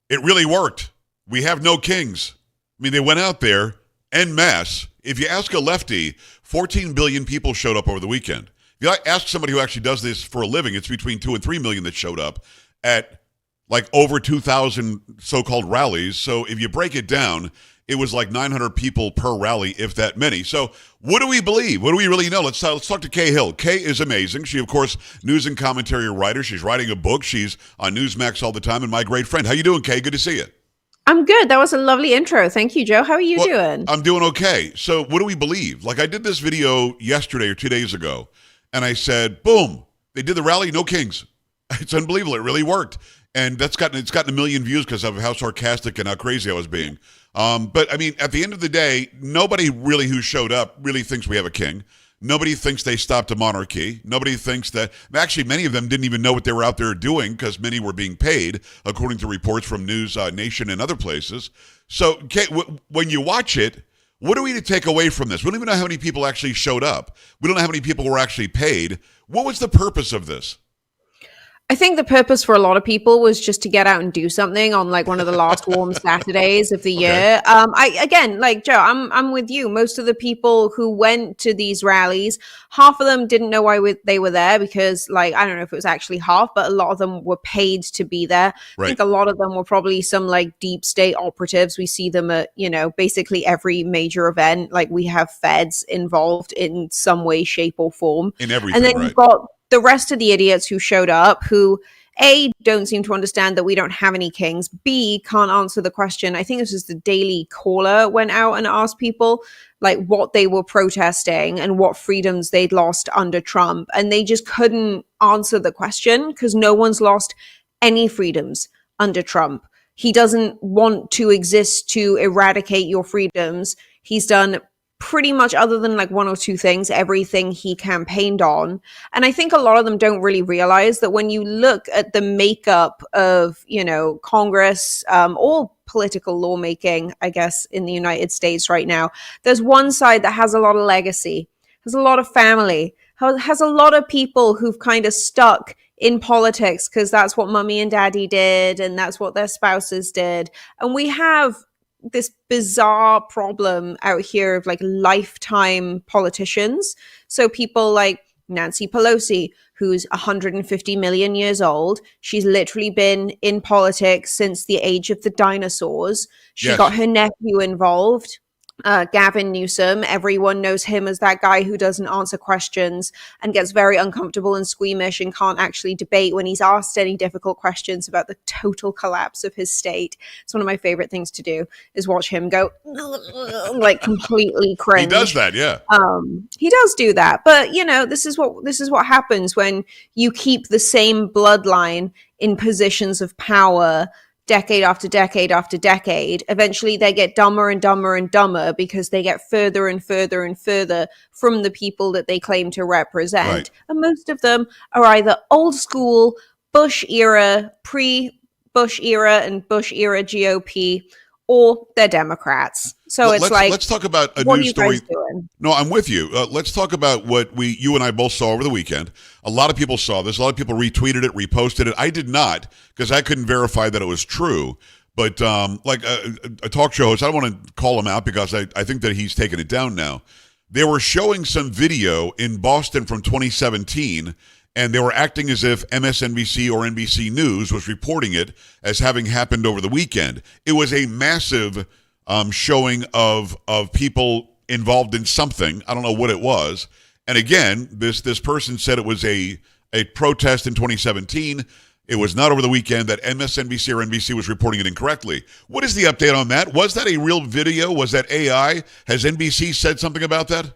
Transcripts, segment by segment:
It really worked. We have no kings. I mean, they went out there en masse. If you ask a lefty, 14 billion people showed up over the weekend. If you ask somebody who actually does this for a living, it's between 2 and 3 million that showed up at like over 2,000 so-called rallies. So if you break it down, it was like 900 people per rally, if that many. So what do we believe? What do we really know? Let's talk to Kay Hill. Kay is amazing. She, of course, news and commentary writer. She's writing a book. She's on Newsmax all the time, and my great friend. How you doing, Kay? Good to see you. I'm good. That was a lovely intro. Thank you, Joe. How are you doing? I'm doing okay. So what do we believe? Like I did this video yesterday or 2 days ago, and I said, boom, they did the rally, no kings. It's unbelievable. It really worked. And it's gotten 1 million views because of how sarcastic and how crazy I was being. But I mean, at the end of the day, nobody really who showed up really thinks we have a king. Nobody thinks they stopped a monarchy. Nobody thinks that, actually, many of them didn't even know what they were out there doing because many were being paid, according to reports from News Nation and other places. So, Kay, when you watch it, what are we to take away from this? We don't even know how many people actually showed up. We don't know how many people were actually paid. What was the purpose of this? I think the purpose for a lot of people was just to get out and do something on like one of the last warm Saturdays of the year. Like Joe, I'm with you. Most of the people who went to these rallies, half of them didn't know why they were there because, like, I don't know if it was actually half, but a lot of them were paid to be there. Right. I think a lot of them were probably some like deep state operatives. We see them at, basically every major event. Like we have feds involved in some way, shape, or form. In everything, and then right. You've got the rest of the idiots who showed up who, A, don't seem to understand that we don't have any kings, B, can't answer the question. I think this was the Daily Caller went out and asked people like what they were protesting and what freedoms they'd lost under Trump. And they just couldn't answer the question because no one's lost any freedoms under Trump. He doesn't want to exist to eradicate your freedoms. He's done pretty much, other than like one or two things, everything he campaigned on. And I think a lot of them don't really realize that when you look at the makeup of, Congress, or political lawmaking, I guess, in the United States right now, there's one side that has a lot of legacy, has a lot of family, has a lot of people who've kind of stuck in politics because that's what mommy and daddy did and that's what their spouses did. And we have this bizarre problem out here of like lifetime politicians. So people like Nancy Pelosi, who's 150 million years old. She's literally been in politics since the age of the dinosaurs. She got her nephew involved. Gavin Newsom, everyone knows him as that guy who doesn't answer questions and gets very uncomfortable and squeamish and can't actually debate when he's asked any difficult questions about the total collapse of his state. It's one of my favorite things to do is watch him go like completely cringe. He does that, yeah. He does do that, but this is what happens when you keep the same bloodline in positions of power decade after decade after decade. Eventually they get dumber and dumber and dumber because they get further and further and further from the people that they claim to represent. Right. And most of them are either old school, Bush era, pre-Bush era and Bush era GOP, or they're Democrats. So let's talk about a news story. No, I'm with you. Let's talk about what you and I both saw over the weekend. A lot of people saw this. A lot of people retweeted it, reposted it. I did not because I couldn't verify that it was true. But like a talk show host, I don't want to call him out because I think that he's taken it down now. They were showing some video in Boston from 2017, and they were acting as if MSNBC or NBC News was reporting it as having happened over the weekend. It was a massive showing of people involved in something. I don't know what it was. And again, this person said it was a protest in 2017. It was not over the weekend that MSNBC or NBC was reporting it incorrectly. What is the update on that? Was that a real video? Was that AI? Has NBC said something about that?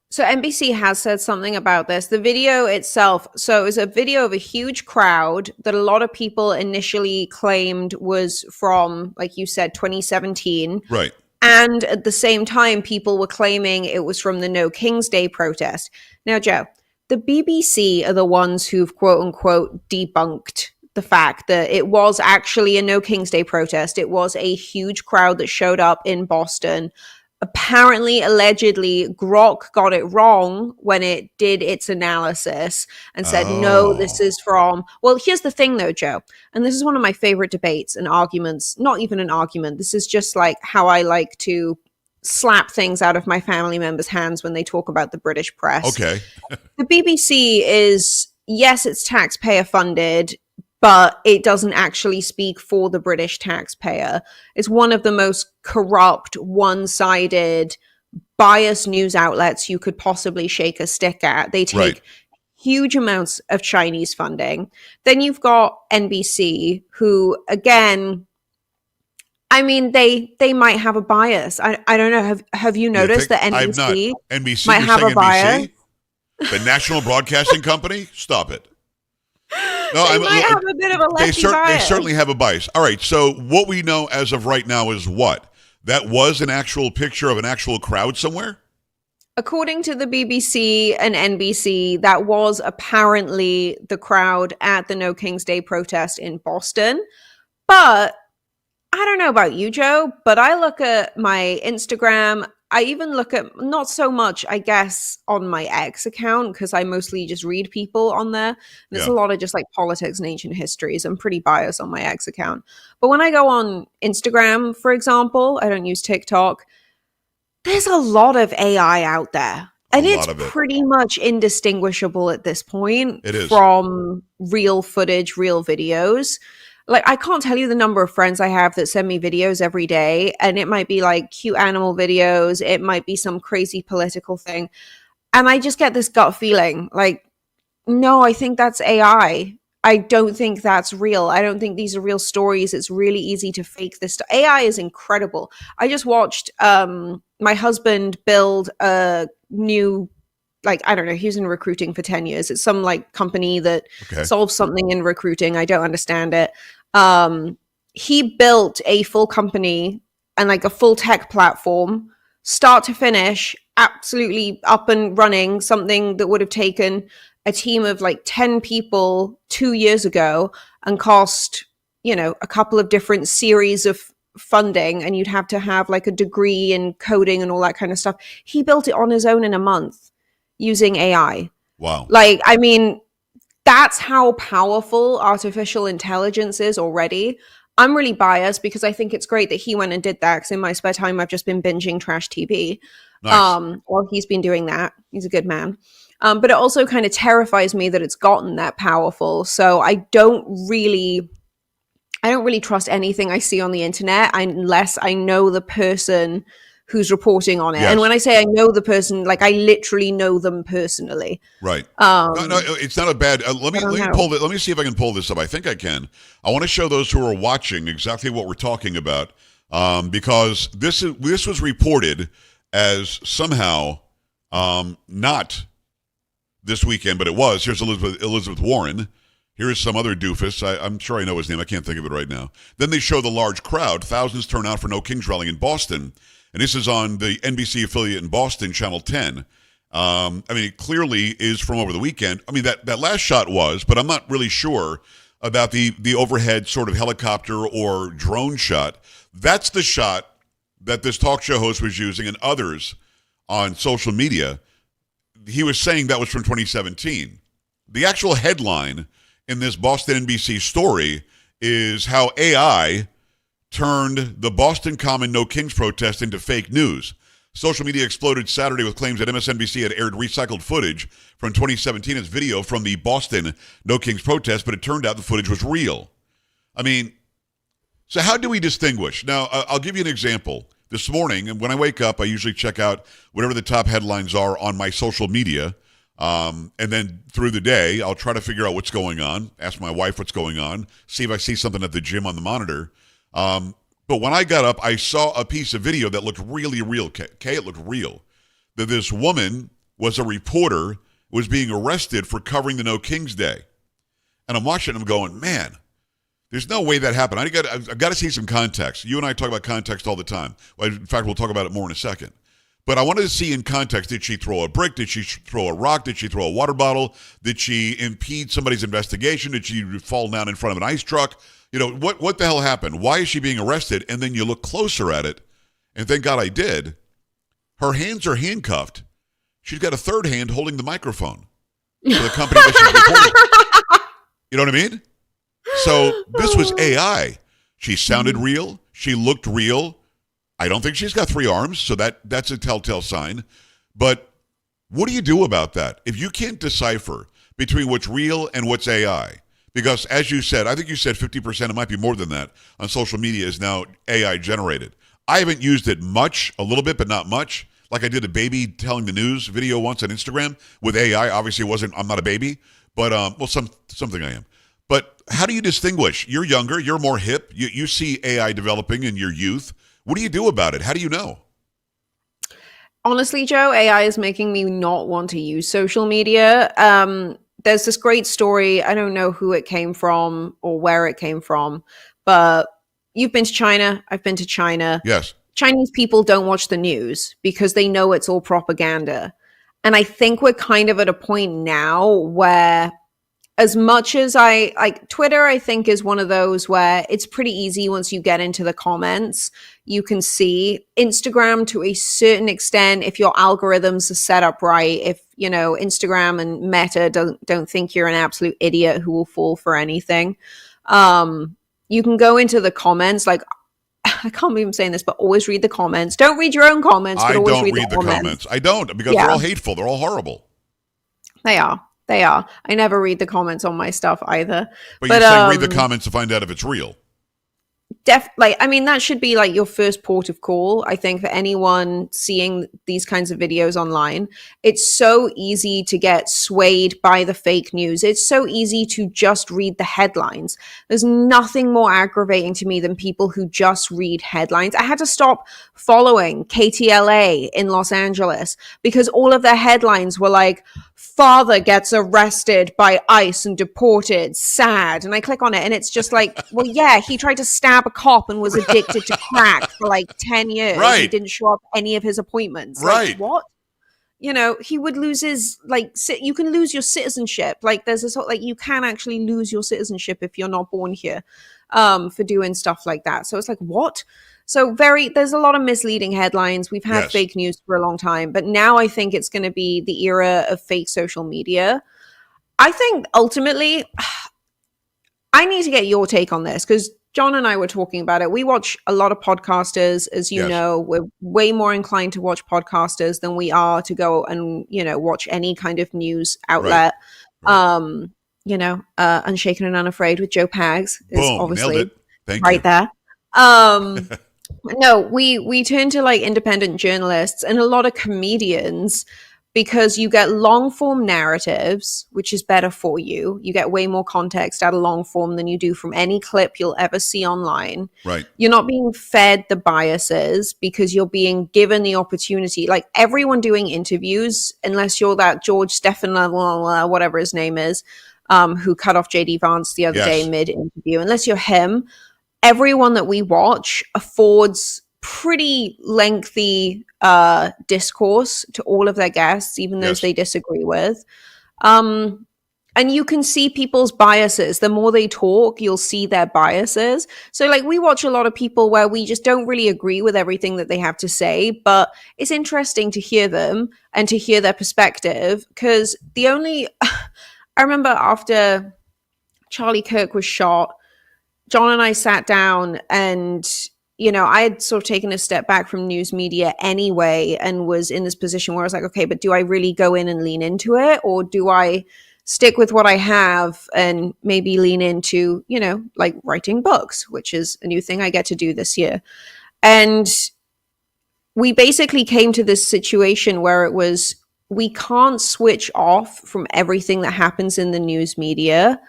So NBC has said something about this. The video itself, so it was a video of a huge crowd that a lot of people initially claimed was from, like you said, 2017. Right. And at the same time, people were claiming it was from the No King's Day protest. Now, Joe, the BBC are the ones who've quote unquote debunked the fact that it was actually a No King's Day protest. It was a huge crowd that showed up in Boston. apparently, allegedly, Grok got it wrong when it did its analysis and said, no, this is from. Well, here's the thing, though, Joe. And this is one of my favorite debates and arguments. Not even an argument. This is just like how I like to slap things out of my family members' hands when they talk about the British press. Okay. The BBC is, yes, it's taxpayer funded, but it doesn't actually speak for the British taxpayer. It's one of the most corrupt, one-sided, biased news outlets you could possibly shake a stick at. They take huge amounts of Chinese funding. Then you've got NBC, who, again, I mean, they might have a bias. I don't know. Have you noticed that NBC might have a bias? The National Broadcasting Company? Stop it. No, they might have a bit of a lefty bias. They certainly have a bias. All right, so what we know as of right now is what? That was an actual picture of an actual crowd somewhere? According to the BBC and NBC, that was apparently the crowd at the No King's Day protest in Boston. But I don't know about you, Joe, but I look at my Instagram. I even look at, not so much, I guess, on my X account, because I mostly just read people on there. And there's a lot of just like politics and ancient histories. I'm pretty biased on my X account. But when I go on Instagram, for example, I don't use TikTok, there's a lot of AI out there. And it's pretty much indistinguishable at this point from real footage, real videos. Like, I can't tell you the number of friends I have that send me videos every day, and it might be like cute animal videos. It might be some crazy political thing. And I just get this gut feeling like, no, I think that's AI. I don't think that's real. I don't think these are real stories. It's really easy to fake this. AI is incredible. I just watched my husband build a new, like, I don't know, he was in recruiting for 10 years. It's some like company that solves something in recruiting. I don't understand it. He built a full company and like a full tech platform, start to finish, absolutely up and running, something that would have taken a team of like 10 people 2 years ago and cost, you know, a couple of different series of funding, and you'd have to have like a degree in coding and all that kind of stuff. He built it on his own in a month using AI. Wow. Like, I mean, that's how powerful artificial intelligence is already. I'm really biased because I think it's great that he went and did that, because in my spare time, I've just been binging trash TV. Nice. While he's been doing that. He's a good man. But it also kind of terrifies me that it's gotten that powerful. So I don't really trust anything I see on the internet unless I know the person who's reporting on it. Yes. And when I say I know the person, like I literally know them personally. Right. No, it's not a bad. Let me pull it. Let me see if I can pull this up. I think I can. I want to show those who are watching exactly what we're talking about, because this was reported as somehow not this weekend, but it was. Here's Elizabeth Warren. Here's some other doofus. I'm sure I know his name. I can't think of it right now. Then they show the large crowd. Thousands turn out for No King's Rally in Boston. And this is on the NBC affiliate in Boston, Channel 10. I mean, it clearly is from over the weekend. I mean, that last shot was, but I'm not really sure about the overhead sort of helicopter or drone shot. That's the shot that this talk show host was using and others on social media. He was saying that was from 2017. The actual headline in this Boston NBC story is how AI turned the Boston Common No Kings protest into fake news. Social media exploded Saturday with claims that MSNBC had aired recycled footage from 2017 as video from the Boston No Kings protest, but it turned out the footage was real. I mean, so how do we distinguish? Now, I'll give you an example. This morning, and when I wake up, I usually check out whatever the top headlines are on my social media. And then through the day, I'll try to figure out what's going on, ask my wife what's going on, see if I see something at the gym on the monitor. But when I got up, I saw a piece of video that looked really real. Kay, it looked real. That this woman was a reporter, was being arrested for covering the No King's Day. And I'm watching and I'm going, man, there's no way that happened. I've got to see some context. You and I talk about context all the time. Well, in fact, we'll talk about it more in a second. But I wanted to see in context, did she throw a brick? Did she throw a rock? Did she throw a water bottle? Did she impede somebody's investigation? Did she fall down in front of an ice truck? You know, what the hell happened? Why is she being arrested? And then you look closer at it, and thank God I did. her hands are handcuffed. She's got a third hand holding the microphone for the company that she's recording. You know what I mean? So this was AI. She sounded real. She looked real. I don't think she's got 3 arms, so that's a telltale sign. But what do you do about that? If you can't decipher between what's real and what's AI, because as you said, I think you said 50%, it might be more than that, on social media is now AI generated. I haven't used it much, a little bit, but not much. Like I did a baby telling the news video once on Instagram with AI. Obviously, I'm not a baby, but something I am. But how do you distinguish? You're younger, you're more hip. You see AI developing in your youth. What do you do about it? How do you know? Honestly, Joe, AI is making me not want to use social media. There's this great story. I don't know who it came from or where it came from, but you've been to China. I've been to China. Yes. Chinese people don't watch the news because they know it's all propaganda. And I think we're kind of at a point now where, as much as I like Twitter, I think is one of those where it's pretty easy once you get into the comments. You can see Instagram to a certain extent, if your algorithms are set up right, if, Instagram and Meta don't think you're an absolute idiot who will fall for anything. You can go into the comments, like, I can't believe I'm saying this, but always read the comments. Don't read your own comments, but always read the comments. I don't, because they're all hateful. They're all horrible. They are. I never read the comments on my stuff either. But you're saying read the comments to find out if it's real. That should be like your first port of call, I think, for anyone seeing these kinds of videos online. It's so easy to get swayed by the fake news. It's so easy to just read the headlines. There's nothing more aggravating to me than people who just read headlines. I had to stop following KTLA in Los Angeles because all of their headlines were like, father gets arrested by ICE and deported, sad. And I click on it and it's just like, well, yeah, he tried to stab a cop and was addicted to crack for like 10 years. Right. He didn't show up any of his appointments. Right. Like, what? He would lose his, you can lose your citizenship. Like, there's a sort, you can actually lose your citizenship if you're not born here, for doing stuff like that. So it's like, what? So there's a lot of misleading headlines. We've had fake news for a long time, but now I think it's going to be the era of fake social media. I think ultimately, I need to get your take on this because John and I were talking about it. We watch a lot of podcasters, as you know. We're way more inclined to watch podcasters than we are to go and, watch any kind of news outlet. Right. Unshaken and Unafraid with Joe Pags is obviously right there. No, we turn to independent journalists and a lot of comedians because you get long form narratives, which is better for you. You get way more context out of long form than you do from any clip you'll ever see online. Right. You're not being fed the biases because you're being given the opportunity. Like everyone doing interviews, unless you're that George Stephan, whatever his name is, who cut off JD Vance the other day mid interview, unless you're him, everyone that we watch affords pretty lengthy discourse to all of their guests, even those they disagree with. And you can see people's biases. The more they talk, you'll see their biases. So we watch a lot of people where we just don't really agree with everything that they have to say, but it's interesting to hear them and to hear their perspective because I remember after Charlie Kirk was shot, John and I sat down and, I had sort of taken a step back from news media anyway and was in this position where I was like, okay, but do I really go in and lean into it? Or do I stick with what I have and maybe lean into, writing books, which is a new thing I get to do this year. And we basically came to this situation where it was, we can't switch off from everything that happens in the news media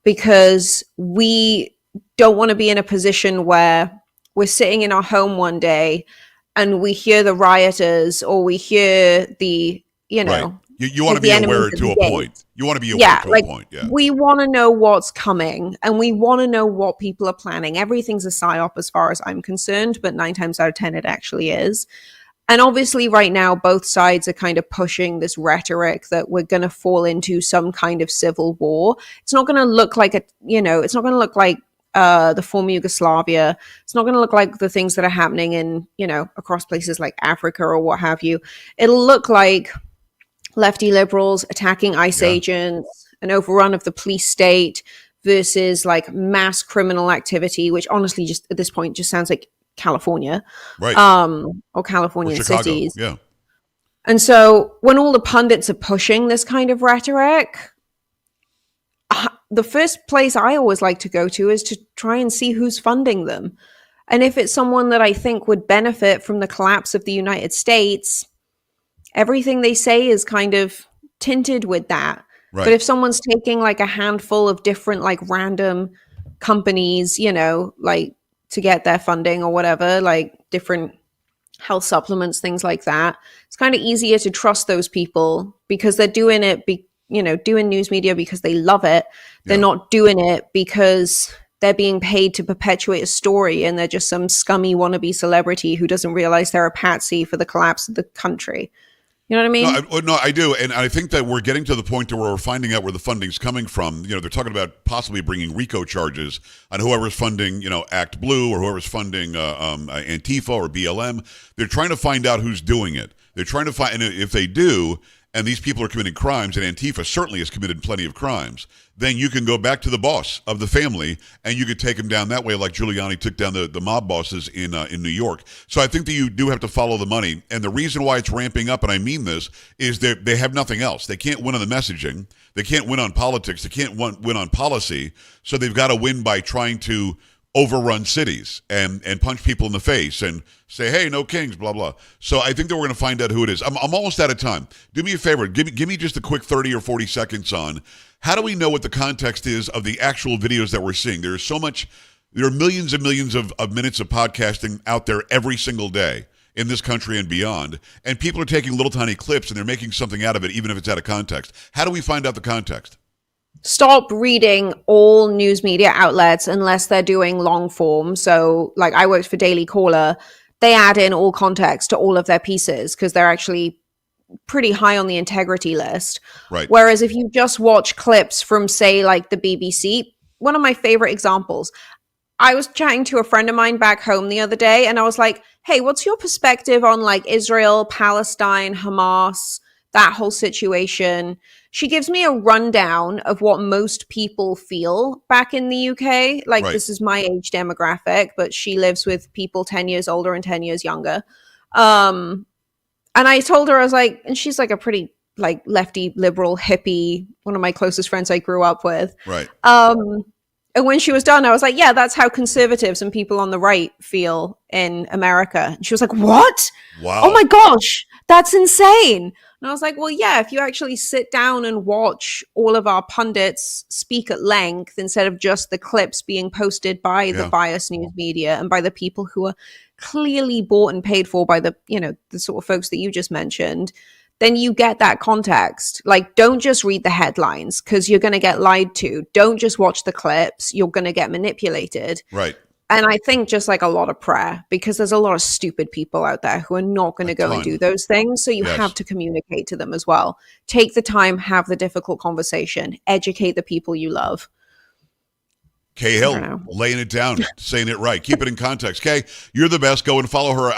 because we don't want to be in a position where we're sitting in our home one day and we hear the rioters or we hear the, right. You want to be aware to a point. You want to be aware to a point. Yeah. We want to know what's coming and we want to know what people are planning. Everything's a psyop as far as I'm concerned, but 9 times out of 10 it actually is. And obviously right now, both sides are kind of pushing this rhetoric that we're going to fall into some kind of civil war. It's not going to look like it's not going to look like the former Yugoslavia. It's not going to look like the things that are happening in, across places like Africa or what have you. It'll look like lefty liberals attacking ICE agents, an overrun of the police state versus like mass criminal activity, which honestly just at this point just sounds like California, right? Or Californian or Chicago. cities. Yeah. And so when all the pundits are pushing this kind of rhetoric, the first place I always like to go to is to try and see who's funding them. And if it's someone that I think would benefit from the collapse of the United States, everything they say is kind of tinted with that. Right. But if someone's taking like a handful of different like random companies, like to get their funding or whatever, like different health supplements, things like that, it's kind of easier to trust those people because they're doing it, doing news media because they love it. They're not doing it because they're being paid to perpetuate a story and they're just some scummy wannabe celebrity who doesn't realize they're a patsy for the collapse of the country. You know what I mean? No, I do. And I think that we're getting to the point where we're finding out where the funding's coming from. They're talking about possibly bringing RICO charges on whoever's funding, Act Blue or whoever's funding Antifa or BLM. They're trying to find out who's doing it. They're trying to find, and if they do, and these people are committing crimes, and Antifa certainly has committed plenty of crimes, then you can go back to the boss of the family, and you could take them down that way like Giuliani took down the mob bosses in New York. So I think that you do have to follow the money. And the reason why it's ramping up, and I mean this, is that they have nothing else. They can't win on the messaging. They can't win on politics. They can't win on policy. So they've got to win by trying to overrun cities and punch people in the face and say, hey, no kings, blah, blah. So I think that we're going to find out who it is. I'm almost out of time. Do me a favor. Give me just a quick 30 or 40 seconds on how do we know what the context is of the actual videos that we're seeing? There are millions and millions of minutes of podcasting out there every single day in this country and beyond. And people are taking little tiny clips and they're making something out of it, even if it's out of context. How do we find out the context? Stop reading all news media outlets unless they're doing long form. So like I worked for Daily Caller. They add in all context to all of their pieces because they're actually pretty high on the integrity list. Right. Whereas if you just watch clips from, say, like the BBC, one of my favorite examples, I was chatting to a friend of mine back home the other day and I was like, hey, what's your perspective on like Israel, Palestine, Hamas, that whole situation? She gives me a rundown of what most people feel back in the UK. Like, right. This is my age demographic, but she lives with people 10 years older and 10 years younger. And I told her, I was like, and she's like a pretty like lefty, liberal, hippie, one of my closest friends I grew up with. Right. And when she was done, I was like, yeah, that's how conservatives and people on the right feel in America. And she was like, what? Wow. Oh my gosh, that's insane. And I was like, well, yeah, if you actually sit down and watch all of our pundits speak at length instead of just the clips being posted by the biased news media and by the people who are clearly bought and paid for by the, the sort of folks that you just mentioned, then you get that context. Like, don't just read the headlines because you're going to get lied to. Don't just watch the clips. You're going to get manipulated. Right. And I think just like a lot of prayer, because there's a lot of stupid people out there who are not going to go and do those things. So you have to communicate to them as well. Take the time, have the difficult conversation, educate the people you love. Kay Hill, laying it down, saying it right. Keep it in context. Kay, you're the best. Go and follow her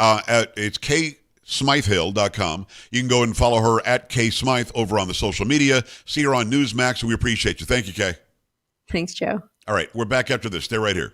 it's KaySmytheHill.com. You can go and follow her at Kay Smythe over on the social media. See her on Newsmax, and we appreciate you. Thank you, Kay. Thanks, Joe. All right, we're back after this. Stay right here.